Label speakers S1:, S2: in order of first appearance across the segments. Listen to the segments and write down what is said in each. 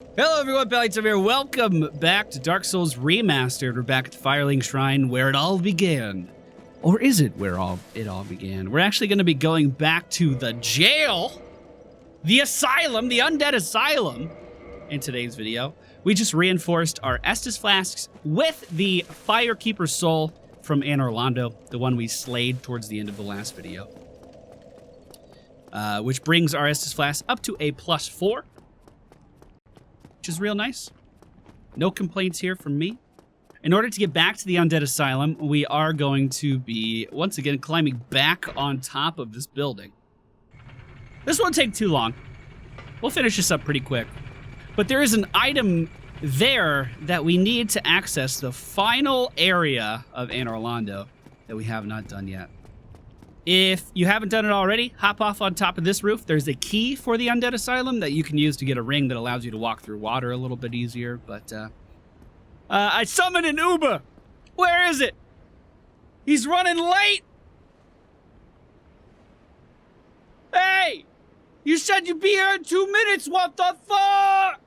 S1: Hello everyone, FromSoftware here. Welcome back to Dark Souls Remastered. We're back at the Firelink Shrine where it all began. Or is it where it all began? We're actually going to be going back to the jail, the Asylum, the Undead Asylum in today's video. We just reinforced our Estus flasks with the Firekeeper's Soul from Anor Londo, the one we slayed towards the end of the last video. Which brings our Estus flask up to a +4. Which is real nice. No complaints here from me. In order to get back to the Undead Asylum, we are going to be, once again, climbing back on top of this building. This won't take too long. We'll finish this up pretty quick. But there is an item there that we need to access the final area of Anor Londo that we have not done yet. If you haven't done it already, hop off on top of this roof. There's a key for the Undead Asylum that you can use to get a ring that allows you to walk through water a little bit easier. But I summoned an Uber. Where is it? He's running late. Hey, you said you'd be here in 2 minutes. What the fuck?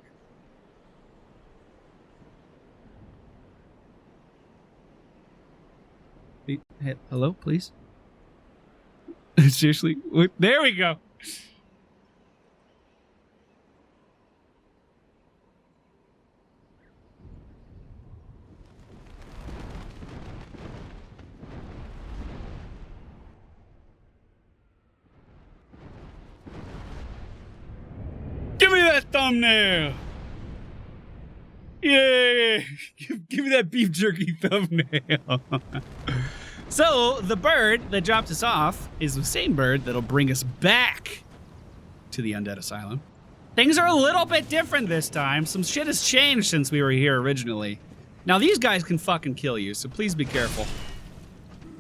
S1: Hey, hello, please. Seriously? There we go. Give me that thumbnail. Yeah. Give me that beef jerky thumbnail. So, the bird that dropped us off is the same bird that'll bring us back to the Undead Asylum. Things are a little bit different this time. Some shit has changed since we were here originally. Now, these guys can fucking kill you, so please be careful.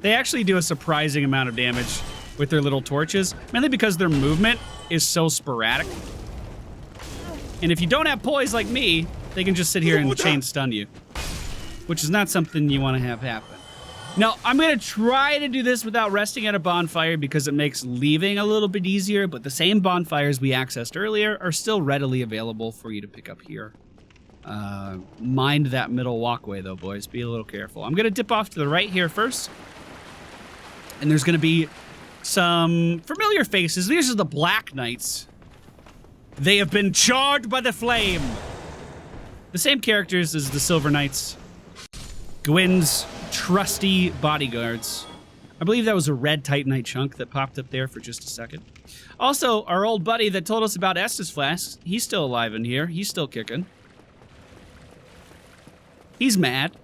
S1: They actually do a surprising amount of damage with their little torches, mainly because their movement is so sporadic. And if you don't have poise like me, they can just sit here and chain stun you, which is not something you want to have happen. Now, I'm going to try to do this without resting at a bonfire because it makes leaving a little bit easier, but the same bonfires we accessed earlier are still readily available for you to pick up here. Mind that middle walkway, though, boys. Be a little careful. I'm going to dip off to the right here first, and there's going to be some familiar faces. These are the Black Knights. They have been charred by the flame. The same characters as the Silver Knights. Gwyn's trusty bodyguards. I believe that was a red Titanite chunk that popped up there for just a second. Also, our old buddy that told us about Estus flasks, he's still alive in here. He's still kicking. He's mad.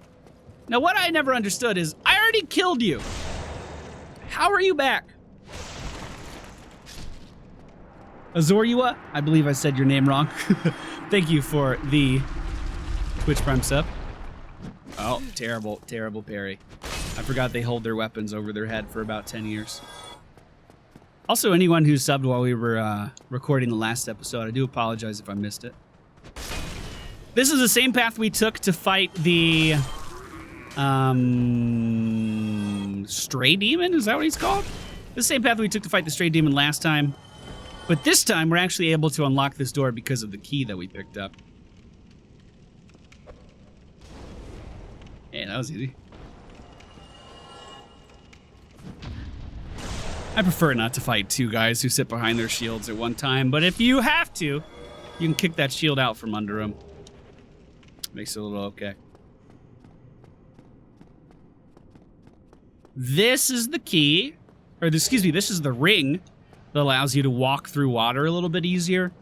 S1: Now, what I never understood is, I already killed you. How are you back? Azoriua? I believe I said your name wrong. Thank you for the Twitch Prime sub. Oh, terrible, terrible parry. I forgot they hold their weapons over their head for about 10 years. Also, anyone who subbed while we were recording the last episode, I do apologize if I missed it. This is the same path we took to fight the Stray Demon? Is that what he's called? The same path we took to fight the Stray Demon last time. But this time, we're actually able to unlock this door because of the key that we picked up. Yeah, that was easy. I prefer not to fight two guys who sit behind their shields at one time, but if you have to, you can kick that shield out from under them. Makes it a little okay. This is the key, or excuse me, this is the ring that allows you to walk through water a little bit easier.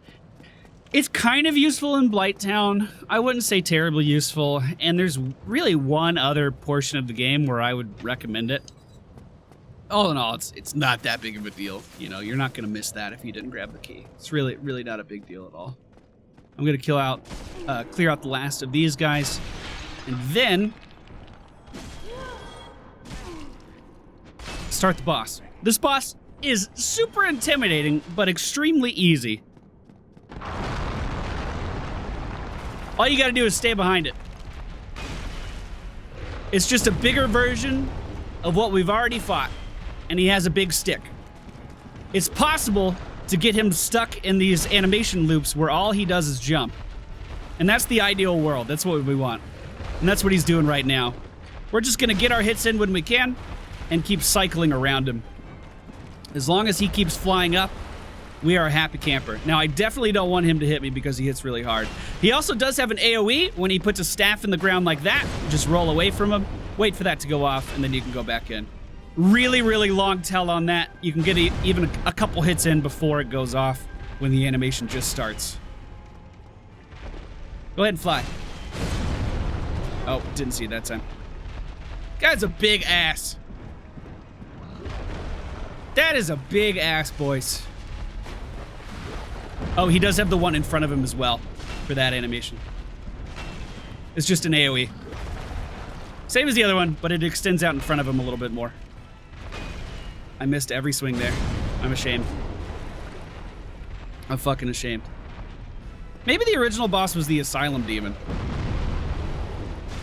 S1: It's kind of useful in Blighttown. I wouldn't say terribly useful, and there's really one other portion of the game where I would recommend it. All in all, it's not that big of a deal. You know, you're not going to miss that if you didn't grab the key. It's really not a big deal at all. I'm going to clear out the last of these guys, and then start the boss. This boss is super intimidating, but extremely easy. All you gotta do is stay behind it. It's just a bigger version of what we've already fought, and he has a big stick. It's possible to get him stuck in these animation loops where all he does is jump. And that's the ideal world. That's what we want. And that's what he's doing right now. We're just going to get our hits in when we can and keep cycling around him. As long as he keeps flying up, we are a happy camper. Now, I definitely don't want him to hit me because he hits really hard. He also does have an AoE. When he puts a staff in the ground like that, just roll away from him, wait for that to go off, and then you can go back in. Really, really long tell on that. You can get even a couple hits in before it goes off when the animation just starts. Go ahead and fly. Oh, didn't see it that time. Guy's a big ass. That is a big ass, boys. Oh, he does have the one in front of him as well for that animation. It's just an AoE. Same as the other one, but it extends out in front of him a little bit more. I missed every swing there. I'm ashamed. I'm fucking ashamed. Maybe the original boss was the Asylum demon.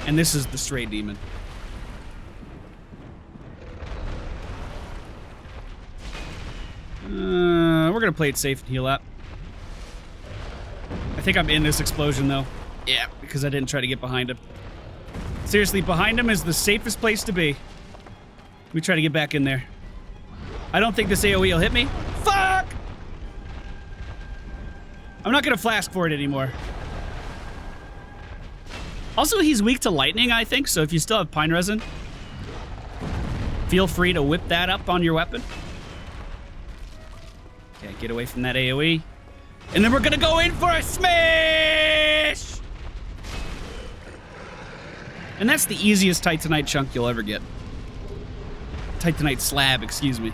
S1: And this is the Stray demon. We're gonna play it safe and heal up. I think I'm in this explosion though. Yeah, because I didn't try to get behind him. Seriously, behind him is the safest place to be. Let me try to get back in there. I don't think this AoE will hit me. Fuck! I'm not gonna flask for it anymore. Also, he's weak to lightning, I think, so if you still have pine resin, feel free to whip that up on your weapon. Okay, get away from that AoE. And then we're gonna go in for a smash! And that's the easiest Titanite chunk you'll ever get. Titanite slab, excuse me.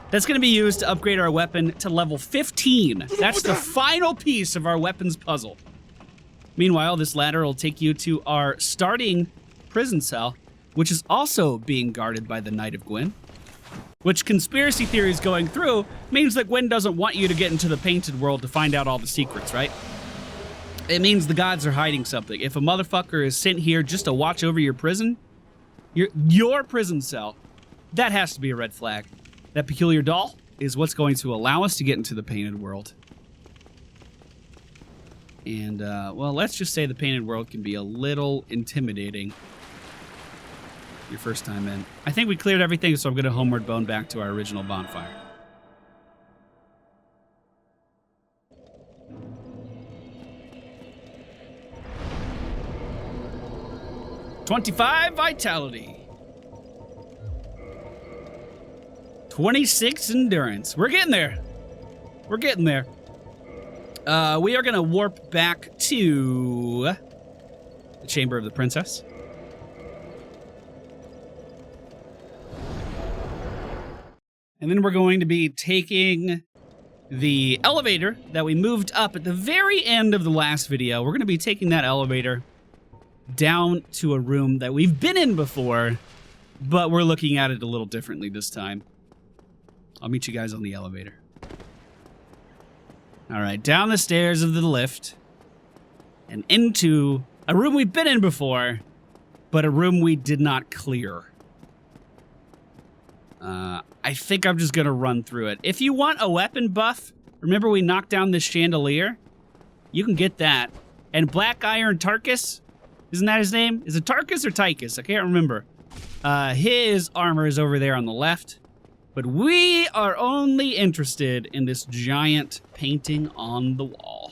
S1: That's gonna be used to upgrade our weapon to level 15. That's the final piece of our weapons puzzle. Meanwhile, this ladder will take you to our starting prison cell, which is also being guarded by the Knight of Gwyn. Which conspiracy theories going through means that Gwyn doesn't want you to get into the painted world to find out all the secrets, right? It means the gods are hiding something. If a motherfucker is sent here just to watch over your prison, your prison cell, that has to be a red flag. That peculiar doll is what's going to allow us to get into the painted world. And, well, let's just say the painted world can be a little intimidating your first time in. I think we cleared everything, so I'm going to homeward bone back to our original bonfire. $25 vitality. 26 endurance. We're getting there. We're getting there. We are going to warp back to the Chamber of the Princess. And then we're going to be taking the elevator that we moved up at the very end of the last video. We're going to be taking that elevator down to a room that we've been in before, but we're looking at it a little differently this time. I'll meet you guys on the elevator. All right, down the stairs of the lift and into a room we've been in before, but a room we did not clear. I think I'm just gonna run through it. If you want a weapon buff, remember we knocked down this chandelier? You can get that. And Black Iron Tarkus, isn't that his name? Is it Tarkus or Tychus? I can't remember. His armor is over there on the left. But we are only interested in this giant painting on the wall.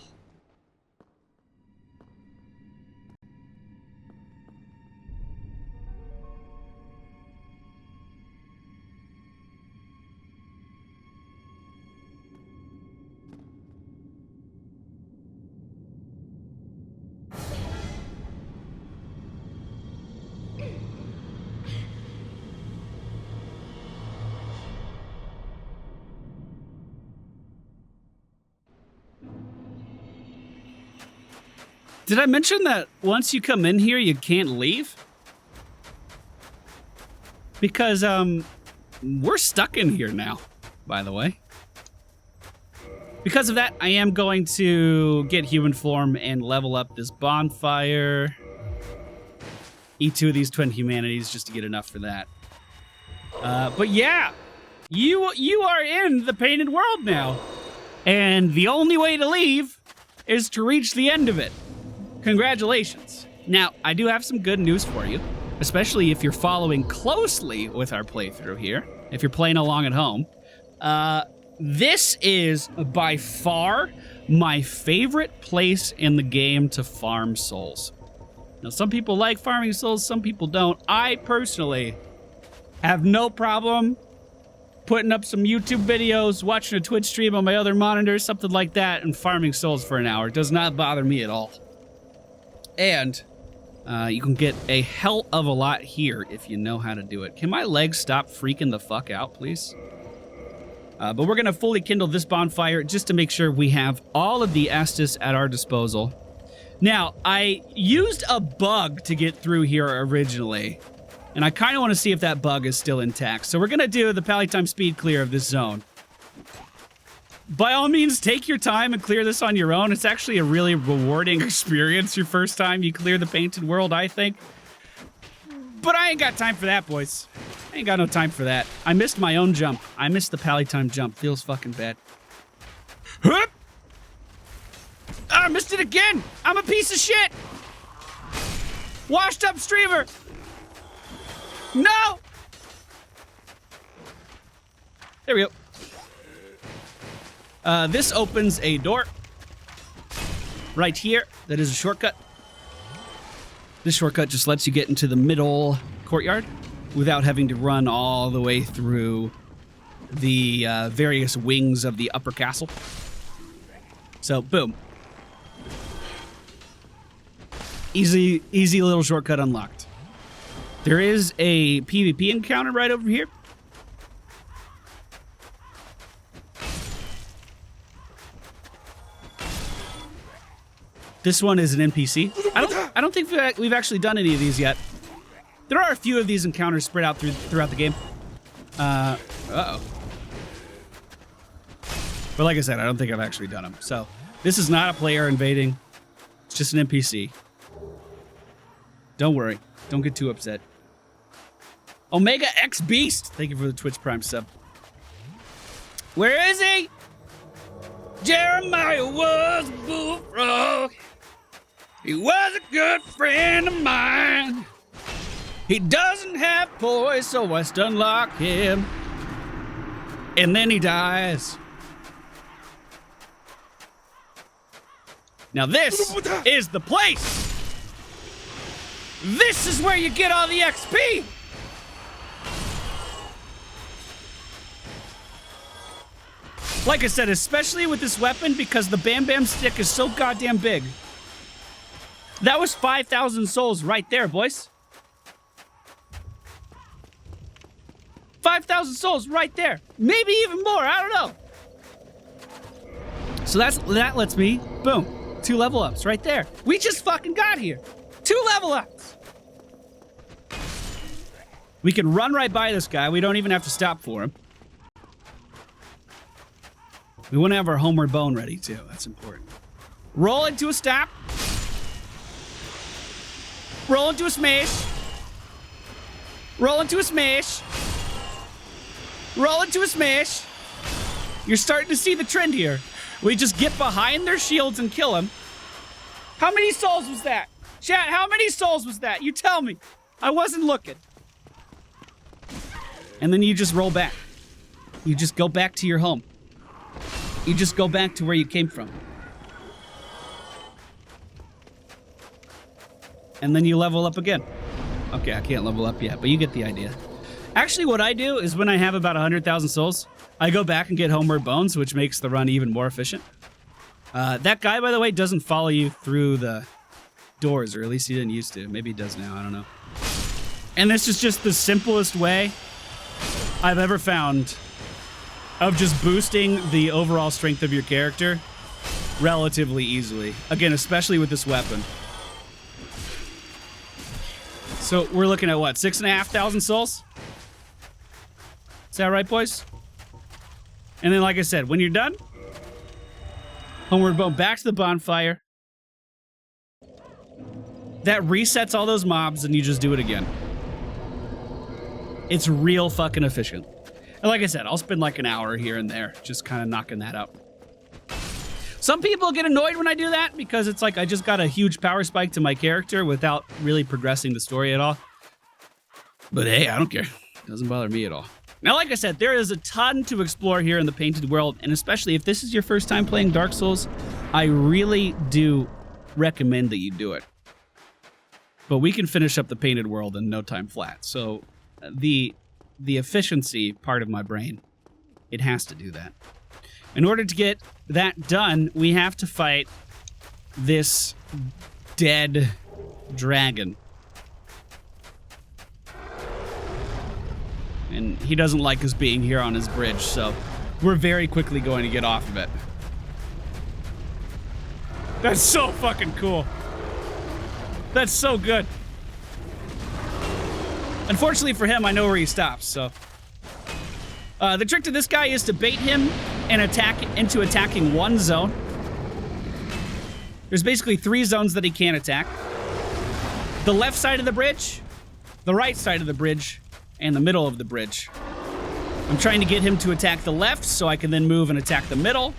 S1: Did I mention that once you come in here, you can't leave? Because, we're stuck in here now, by the way. Because of that, I am going to get human form and level up this bonfire. Eat 2 of these twin humanities just to get enough for that. But yeah, you are in the painted world now. And the only way to leave is to reach the end of it. Congratulations. Now, I do have some good news for you, especially if you're following closely with our playthrough here, if you're playing along at home. This is by far my favorite place in the game to farm souls. Now, some people like farming souls, some people don't. I personally have no problem putting up some YouTube videos, watching a Twitch stream on my other monitor, something like that, and farming souls for an hour. It does not bother me at all. And you can get a hell of a lot here if you know how to do it. Can my legs stop freaking the fuck out, please? But we're going to fully kindle this bonfire just to make sure we have all of the Estus at our disposal. Now, I used a bug to get through here originally, and I kind of want to see if that bug is still intact. So we're going to do the PallyTime speed clear of this zone. By all means, take your time and clear this on your own. It's actually a really rewarding experience your first time you clear the painted world, I think. But I ain't got time for that, boys. I ain't got no time for that. I missed my own jump. I missed the PallyTime jump. Feels fucking bad. Hup! I missed it again! I'm a piece of shit! Washed up streamer! No! There we go. This opens a door. Right here. That is a shortcut. This shortcut just lets you get into the middle courtyard without having to run all the way through the various wings of the upper castle. So, boom. Easy little shortcut unlocked. There is a PvP encounter right over here. This one is an NPC. I don't think we've actually done any of these yet. There are a few of these encounters spread out throughout the game. Uh-oh. But like I said, I don't think I've actually done them. So this is not a player invading. It's just an NPC. Don't worry. Don't get too upset. Omega X Beast. Thank you for the Twitch Prime sub. Where is he? Jeremiah was a bullfrog. He was a good friend of mine. He doesn't have poise, so I unlock him. And then he dies. Now this is the place. This is where you get all the XP. Like I said, especially with this weapon, because the Bam Bam stick is so goddamn big. That was 5,000 souls right there, boys. 5,000 souls right there. Maybe even more, I don't know. So that lets me, boom, 2 level ups right there. We just fucking got here. 2 level ups. We can run right by this guy. We don't even have to stop for him. We want to have our homeward bone ready, too. That's important. Roll into a stop. Roll into a smash. Roll into a smash. Roll into a smash. You're starting to see the trend here. We just get behind their shields and kill them. How many souls was that? Chat, how many souls was that? You tell me. I wasn't looking. And then you just roll back. You just go back to your home. You just go back to where you came from. And then you level up again. Okay, I can't level up yet, but you get the idea. Actually, what I do is when I have about 100,000 souls, I go back and get homeward bones, which makes the run even more efficient. That guy, by the way, doesn't follow you through the doors, or at least he didn't used to. Maybe he does now, I don't know. And this is just the simplest way I've ever found of just boosting the overall strength of your character relatively easily. Again, especially with this weapon. So we're looking at what, 6,500 souls? Is that right, boys? And then, like I said, when you're done, homeward bone back to the bonfire. That resets all those mobs, and you just do it again. It's real fucking efficient. And like I said, I'll spend like an hour here and there just kind of knocking that out. Some people get annoyed when I do that because it's like I just got a huge power spike to my character without really progressing the story at all. But hey, I don't care. It doesn't bother me at all. Now, like I said, there is a ton to explore here in the Painted World, and especially if this is your first time playing Dark Souls, I really do recommend that you do it. But we can finish up the Painted World in no time flat. So the efficiency part of my brain, it has to do that. In order to get that done, we have to fight this dead dragon. And he doesn't like us being here on his bridge, so we're very quickly going to get off of it. That's so fucking cool. That's so good. Unfortunately for him, I know where he stops, so. The trick to this guy is to bait him and attack into attacking one zone. There's basically 3 zones that he can't attack. The left side of the bridge, the right side of the bridge, and the middle of the bridge. I'm trying to get him to attack the left so I can then move and attack the middle.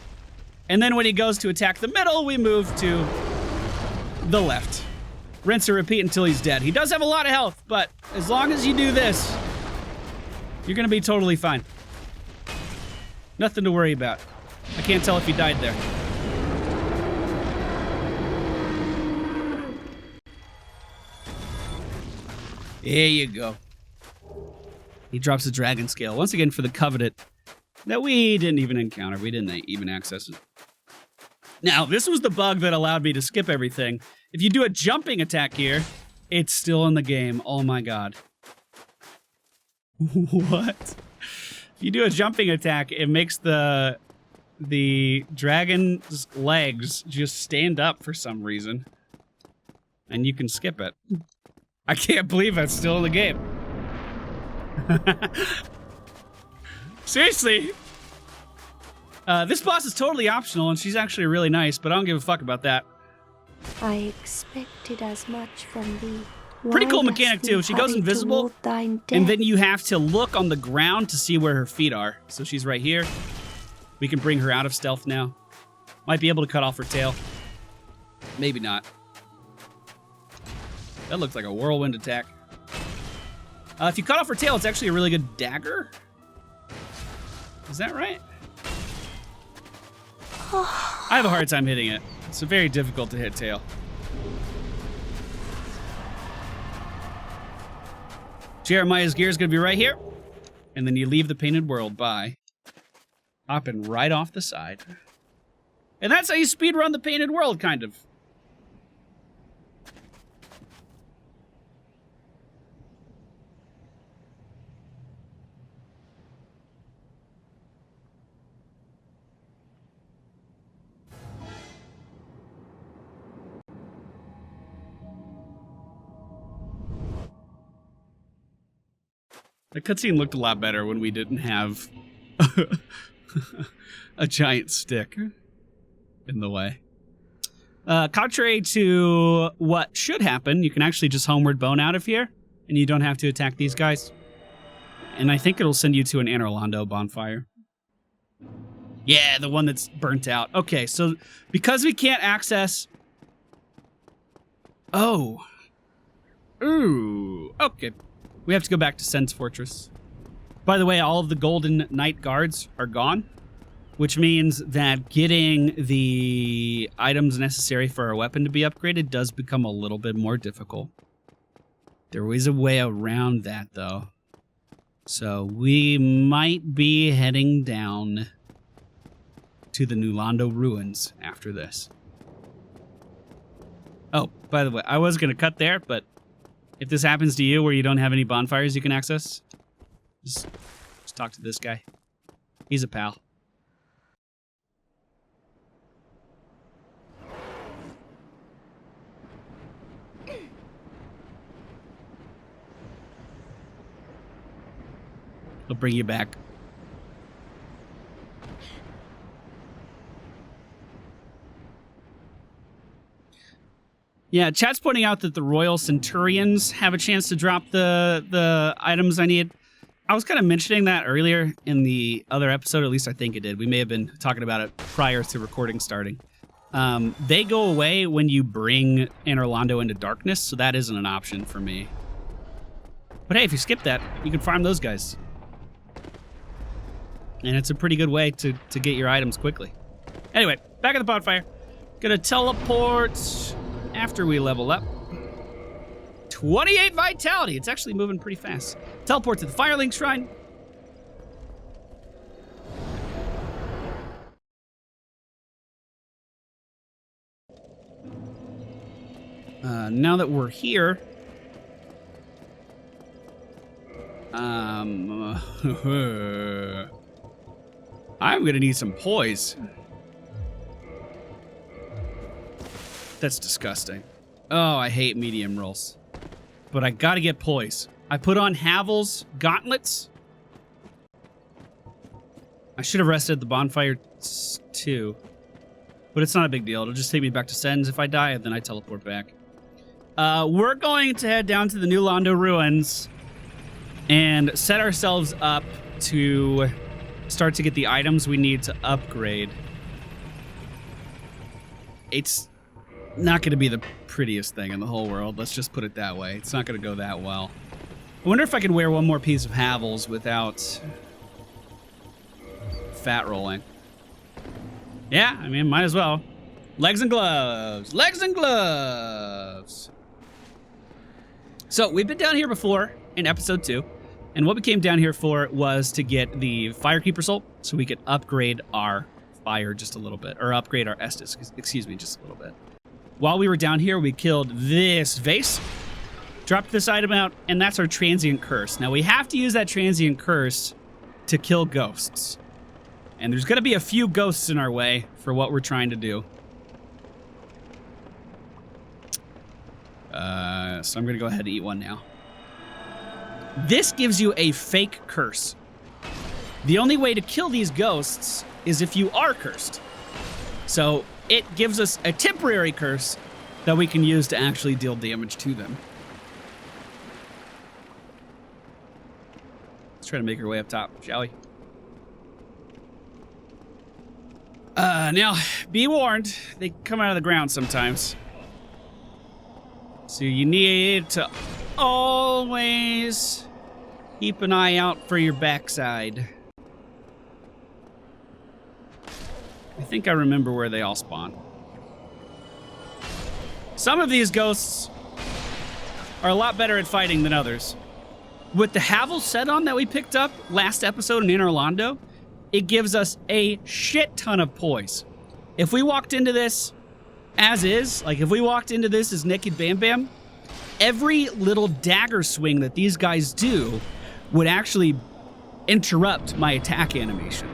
S1: And then when he goes to attack the middle, we move to the left. Rinse and repeat until he's dead. He does have a lot of health, but as long as you do this, you're gonna be totally fine. Nothing to worry about. I can't tell if he died there. There you go. He drops the dragon scale. Once again for the Covenant that we didn't even encounter. We didn't even access it. Now, this was the bug that allowed me to skip everything. If you do a jumping attack here, it's still in the game. Oh my god. What? If you do a jumping attack, it makes the dragon's legs just stand up for some reason. And you can skip it. I can't believe it's still in the game. Seriously. This boss is totally optional, and she's actually really nice, but I don't give a fuck about that.
S2: I expected as much from thee.
S1: Pretty cool mechanic, too. She goes invisible, and then you have to look on the ground to see where her feet are. So she's right here. We can bring her out of stealth now. Might be able to cut off her tail. Maybe not. That looks like a whirlwind attack. If you cut off her tail, it's actually a really good dagger. Is that right? I have a hard time hitting it. It's very difficult to hit tail. Jeremiah's gear is going to be right here. And then you leave the Painted World by hopping right off the side. And that's how you speedrun the Painted World, kind of. The cutscene looked a lot better when we didn't have a giant stick in the way. Contrary to what should happen, you can actually just homeward bone out of here, and you don't have to attack these guys. And I think it'll send you to an Anor Londo bonfire. Yeah, the one that's burnt out. Okay, so because we can't access... Oh. Ooh. Okay. We have to go back to Sen's Fortress. By the way, all of the Golden Knight guards are gone, which means that getting the items necessary for our weapon to be upgraded does become a little bit more difficult. There is a way around that, though. So we might be heading down to the new Londo Ruins after this. Oh, by the way, I was going to cut there, but if this happens to you where you don't have any bonfires you can access, just talk to this guy. He's a pal. He'll bring you back. Yeah, chat's pointing out that the Royal Centurions have a chance to drop the items I need. I was kind of mentioning that earlier in the other episode, at least I think it did. We may have been talking about it prior to recording starting. They go away when you bring Anor Londo into darkness, so that isn't an option for me. But hey, if you skip that, you can farm those guys. And it's a pretty good way to get your items quickly. Anyway, back at the bonfire. Gonna teleport after we level up. 28 vitality. It's actually moving pretty fast. Teleport to the Firelink Shrine. Now that we're here, I'm gonna need some poise. That's disgusting. Oh, I hate medium rolls. But I gotta get poise. I put on Havel's gauntlets. I should have rested the bonfire too. But it's not a big deal. It'll just take me back to Sens if I die, and then I teleport back. We're going to head down to the new Londo Ruins and set ourselves up to start to get the items we need to upgrade. It's not going to be the prettiest thing in the whole world. Let's just put it that way. It's not going to go that well. I wonder if I can wear one more piece of Havel's without fat rolling. Yeah, I mean, might as well. Legs and gloves. Legs and gloves. So we've been down here before in episode 2. And what we came down here for was to get the Firekeeper Soul so we could upgrade our fire just a little bit. Or upgrade our Estus, excuse me, just a little bit. While we were down here, we killed this vase. Dropped this item out, and that's our Transient Curse. Now we have to use that Transient Curse to kill ghosts. And there's going to be a few ghosts in our way for what we're trying to do. So I'm going to go ahead and eat one now. This gives you a fake curse. The only way to kill these ghosts is if you are cursed. So it gives us a temporary curse that we can use to actually deal damage to them. Let's try to make our way up top, shall we? Now, be warned, they come out of the ground sometimes. So you need to always keep an eye out for your backside. I think I remember where they all spawn. Some of these ghosts are a lot better at fighting than others. With the Havel set on that we picked up last episode in Anor Londo, it gives us a shit ton of poise. If we walked into this as is, like if we walked into this as Naked Bam Bam, every little dagger swing that these guys do would actually interrupt my attack animation.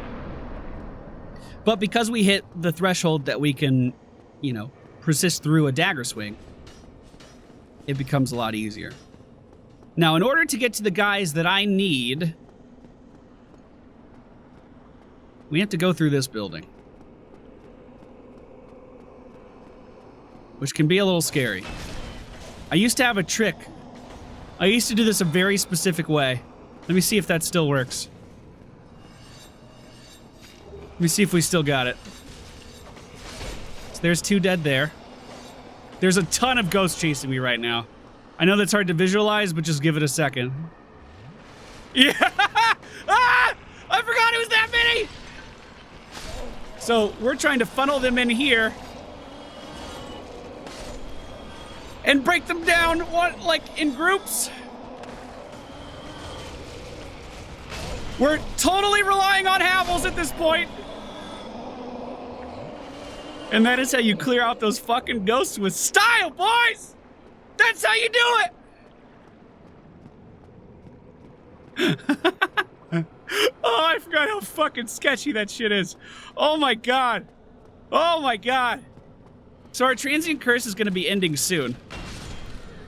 S1: But because we hit the threshold that we can, you know, persist through a dagger swing, it becomes a lot easier. Now, in order to get to the guys that I need, we have to go through this building, which can be a little scary. I used to have a trick. I used to do this a very specific way. Let me see if that still works. Let me see if we still got it. So there's 2 dead there. There's a ton of ghosts chasing me right now. I know that's hard to visualize, but just give it a second. Yeah! Ah! I forgot it was that many! So we're trying to funnel them in here and break them down, like in groups. We're totally relying on Havels at this point. And that is how you clear out those fucking ghosts with style, boys! That's how you do it! Oh, I forgot how fucking sketchy that shit is. Oh my god. Oh my god. So our Transient Curse is going to be ending soon.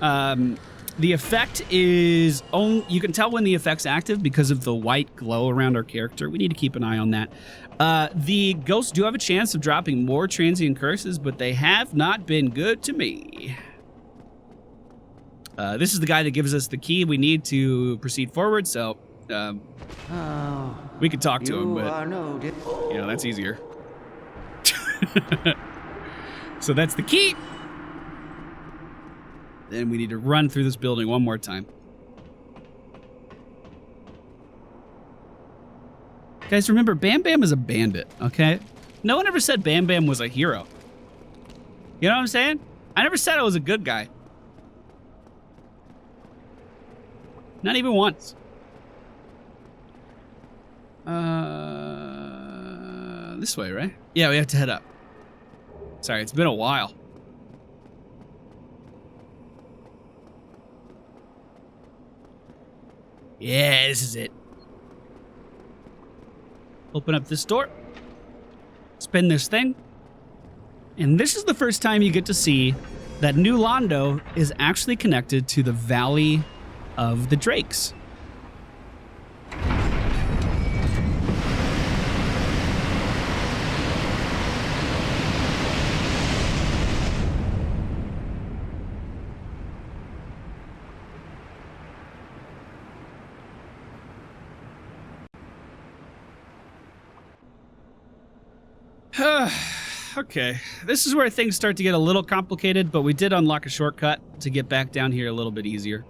S1: The effect is... you can tell when the effect's active because of the white glow around our character. We need to keep an eye on that. The ghosts do have a chance of dropping more Transient Curses, but they have not been good to me. This is the guy that gives us the key we need to proceed forward, so... we could talk to him, but... you know, that's easier. So that's the key. Then we need to run through this building one more time. Guys, remember, Bam Bam is a bandit, okay? No one ever said Bam Bam was a hero. You know what I'm saying? I never said I was a good guy. Not even once. This way, right? Yeah, we have to head up. Sorry, it's been a while. Yeah, this is it. Open up this door. Spin this thing. And this is the first time you get to see that New Londo is actually connected to the Valley of the Drakes. Okay, this is where things start to get a little complicated, but we did unlock a shortcut to get back down here a little bit easier.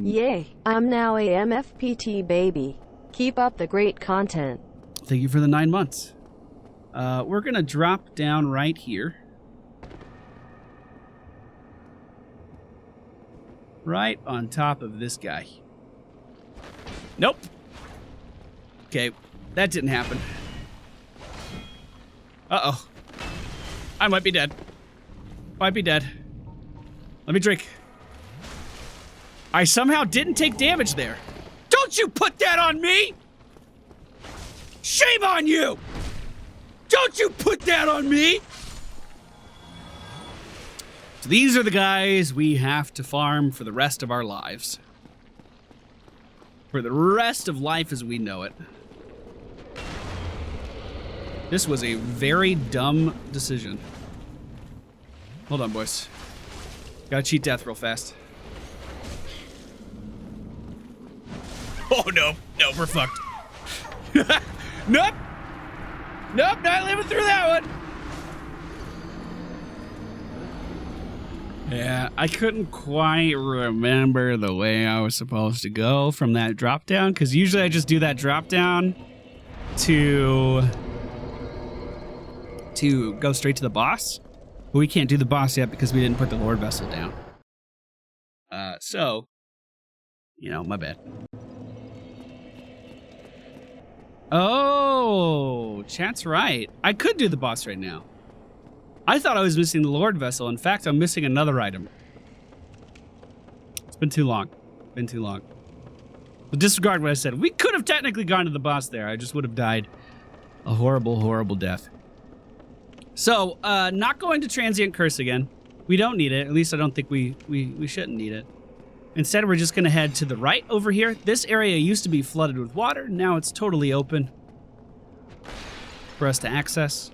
S3: Yay, I'm now a MFPT baby. Keep up the great content.
S1: Thank you for the 9 months. We're gonna drop down right here. Right on top of this guy. Nope. Okay, that didn't happen. Uh-oh. I might be dead. Might be dead. Let me drink. I somehow didn't take damage there. Don't you put that on me! Shame on you! Don't you put that on me! So these are the guys we have to farm for the rest of our lives. For the rest of life as we know it. This was a very dumb decision. Hold on, boys. Gotta cheat death real fast. Oh, no. No, we're fucked. Nope. Nope, not living through that one. Yeah, I couldn't quite remember the way I was supposed to go from that drop down, because usually I just do that drop down to go straight to the boss. But we can't do the boss yet because we didn't put the Lord Vessel down. So, you know, my bad. Oh, chat's right. I could do the boss right now. I thought I was missing the Lord Vessel. In fact, I'm missing another item. It's been too long. Been too long. But disregard what I said. We could have technically gone to the boss there. I just would have died a horrible, horrible death. So, not going to Transient Curse again. We don't need it. At least I don't think we shouldn't need it. Instead, we're just going to head to the right over here. This area used to be flooded with water. Now it's totally open for us to access.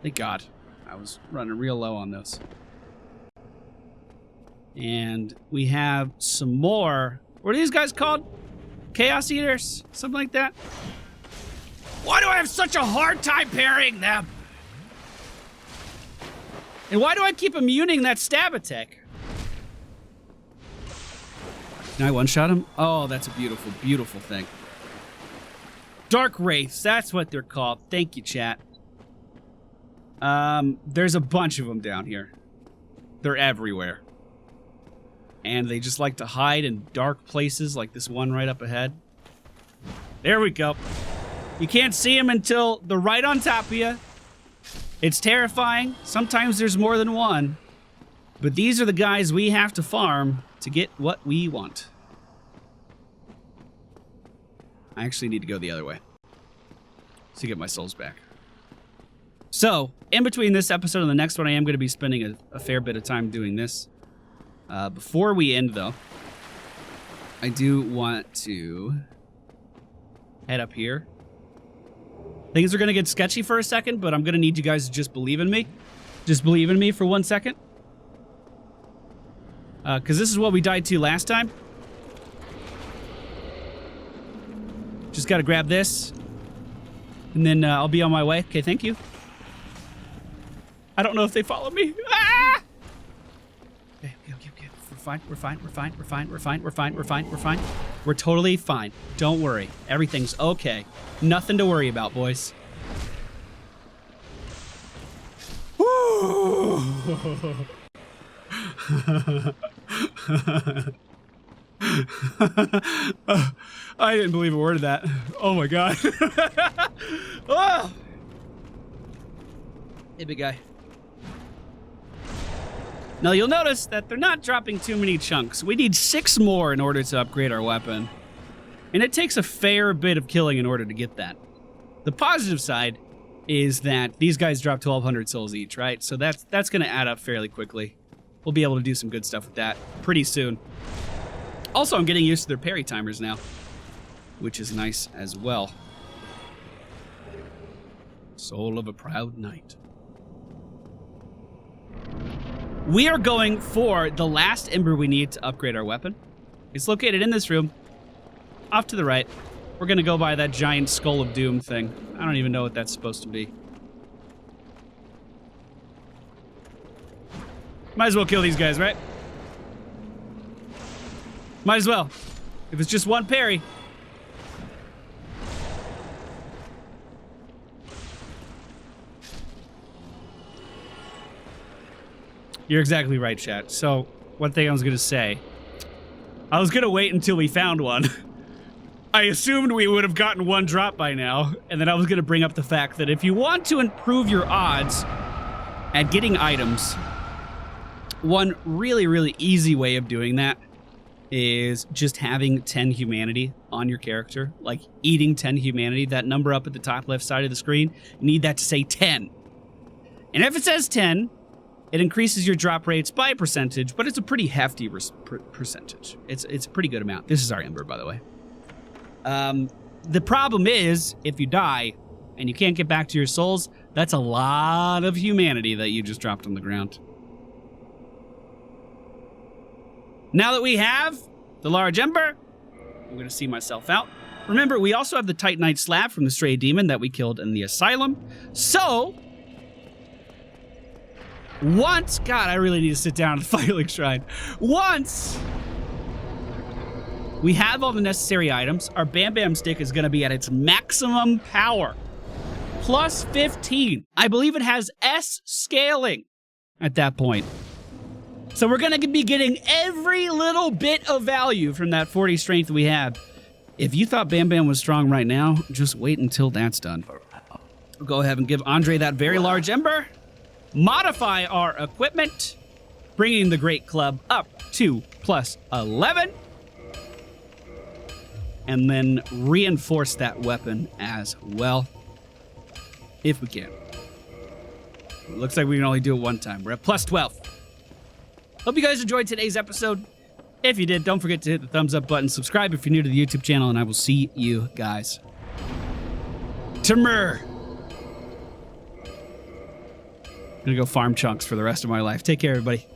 S1: Thank God. I was running real low on those. And we have some more. What are these guys called? Chaos Eaters? Something like that? Why do I have such a hard time parrying them? And why do I keep immuning that stab attack? Can I one-shot him? Oh, that's a beautiful, beautiful thing. Dark Wraiths, that's what they're called. Thank you, chat. There's a bunch of them down here. They're everywhere. And they just like to hide in dark places like this one right up ahead. There we go. You can't see them until they're right on top of you. It's terrifying. Sometimes there's more than one. But these are the guys we have to farm to get what we want. I actually need to go the other way to get my souls back. So, in between this episode and the next one, I am going to be spending a fair bit of time doing this. Before we end, though, I do want to head up here. Things are going to get sketchy for a second, but I'm going to need you guys to just believe in me. Just believe in me for 1 second. Because this is what we died to last time. Just got to grab this. And then I'll be on my way. Okay, thank you. I don't know if they follow me. Ah! Okay. We're fine. We're totally fine. Don't worry. Everything's okay. Nothing to worry about, boys. Woo! I didn't believe a word of that. Oh my god. Oh! Hey, big guy. Now you'll notice that they're not dropping too many chunks. We need 6 more in order to upgrade our weapon. And it takes a fair bit of killing in order to get that. The positive side is that these guys drop 1,200 souls each, right? So that's going to add up fairly quickly. We'll be able to do some good stuff with that pretty soon. Also, I'm getting used to their parry timers now, which is nice as well. Soul of a proud knight. We are going for the last ember we need to upgrade our weapon. It's located in this room, off to the right. We're going to go by that giant skull of doom thing. I don't even know what that's supposed to be. Might as well kill these guys, right? Might as well. If it's just one parry. You're exactly right, chat. So, one thing I was going to say. I was going to wait until we found one. I assumed we would have gotten one drop by now. And then I was going to bring up the fact that if you want to improve your odds at getting items, one really, really easy way of doing that is just having 10 humanity on your character. Like eating 10 humanity. That number up at the top left side of the screen, you need that to say 10. And if it says 10... it increases your drop rates by a percentage, but it's a pretty hefty percentage. It's a pretty good amount. This is our ember, by the way. The problem is, if you die and you can't get back to your souls, that's a lot of humanity that you just dropped on the ground. Now that we have the large ember, I'm going to see myself out. Remember, we also have the Titanite slab from the stray demon that we killed in the Asylum. So... once, God, I really need to sit down at the Firelink Shrine. Once we have all the necessary items, our Bam Bam stick is going to be at its maximum power. Plus 15. I believe it has S scaling at that point. So we're going to be getting every little bit of value from that 40 strength we have. If you thought Bam Bam was strong right now, just wait until that's done. We'll go ahead and give Andre that very large ember. Modify our equipment, bringing the Great Club up to plus 11. And then reinforce that weapon as well, if we can. It looks like we can only do it one time. We're at plus 12. Hope you guys enjoyed today's episode. If you did, don't forget to hit the thumbs up button, subscribe if you're new to the YouTube channel, and I will see you guys tomorrow. I'm gonna go farm chunks for the rest of my life. Take care, everybody.